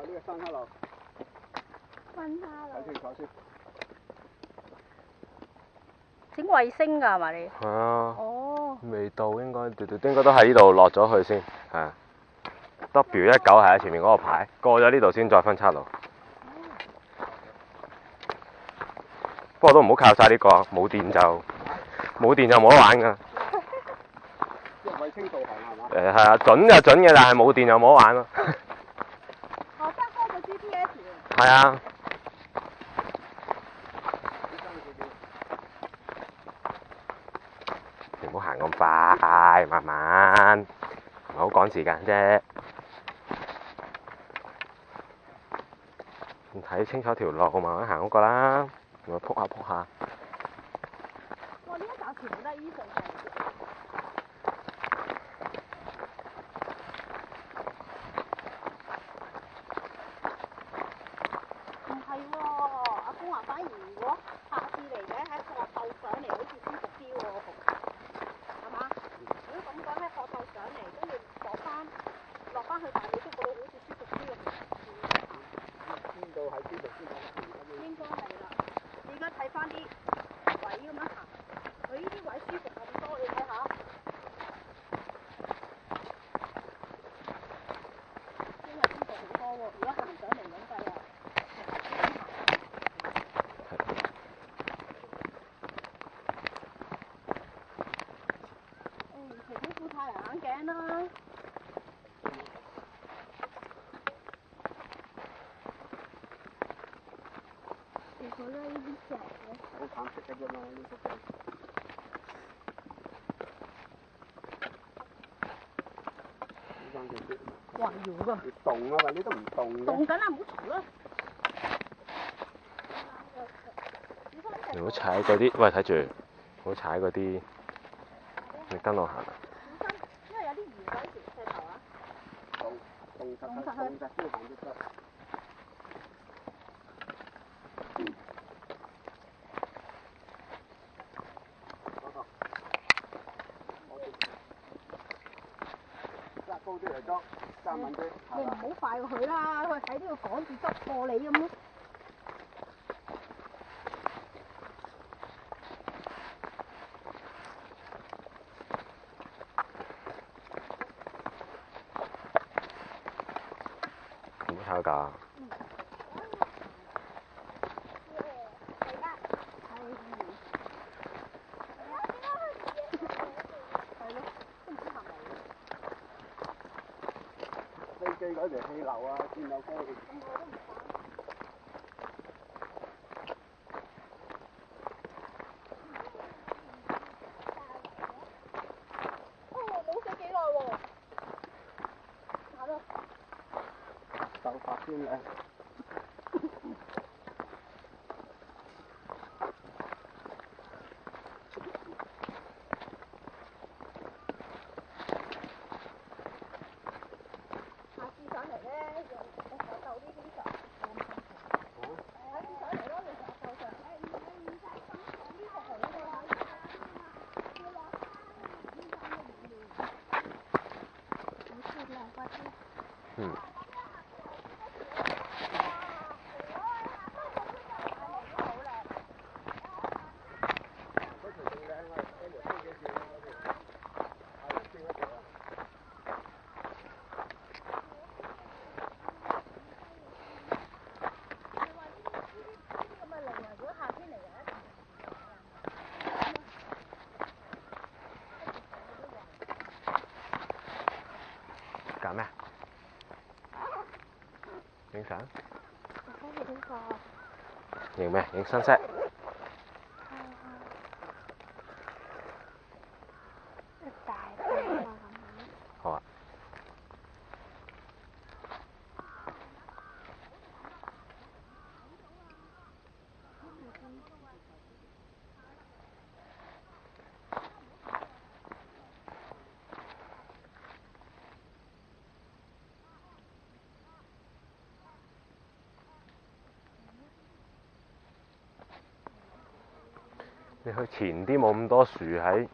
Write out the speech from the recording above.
呢個新黑路。新沙路。睇先。整衛星㗎係嘛你？係啊。哦。未到應該，應該都喺呢度落咗去先，係啊。W19係喺前面嗰個牌，過咗呢度先再分岔路。不過都唔好靠晒呢個，冇電就冇得玩㗎。即係衛星導航係嘛？係啊，準就準嘅，但係冇電就冇得玩咯。哦，即係開個 GPS。係啊。你唔好行咁快，慢慢，唔係好趕時間啫。睇清楚條路，慢慢行嗰個啦，咪撲下撲下。哇！呢一紮全部都係衣服嚟。唔係喎，阿公話反而如果下次嚟咧喺學校上嚟好似舒服啲喎，係嘛？如果咁講喺學校上嚟，跟住落翻去大埔都覺得好似舒服啲喎。知道喺邊度先得。應該係啦，你而家睇翻啲位咁樣行，佢呢啲位舒服咁多，你睇下。真係舒服好多喎！而家行上嚟咁計啊。除咗副太陽眼鏡啦。其實咧呢啲石咧，好橙色嘅啫嘛，呢幅地。哇搖㗎！你動啊嘛，你都唔動嘅。動緊啦，唔好嘈啦。唔好踩嗰啲，喂睇住，唔好踩嗰啲，你跟我行。小心，因為有啲魚喺條石頭啊。動實先行得得。揸高啲嚟裝，揸慢啲。你唔好快過佢啦，佢喺呢度趕住執過你咁咯。唔好踩架。飛機嗰條氣流啊，見有高。冇死幾耐喎。手法先靚。下次上嚟咧，用手鬥呢啲就冇咁辛苦。下次上嚟咯，用手鬥上。呢個係呢個。嗯。搞咩？影相？影咩？影sunset。好啊。你去前啲冇咁多樹喺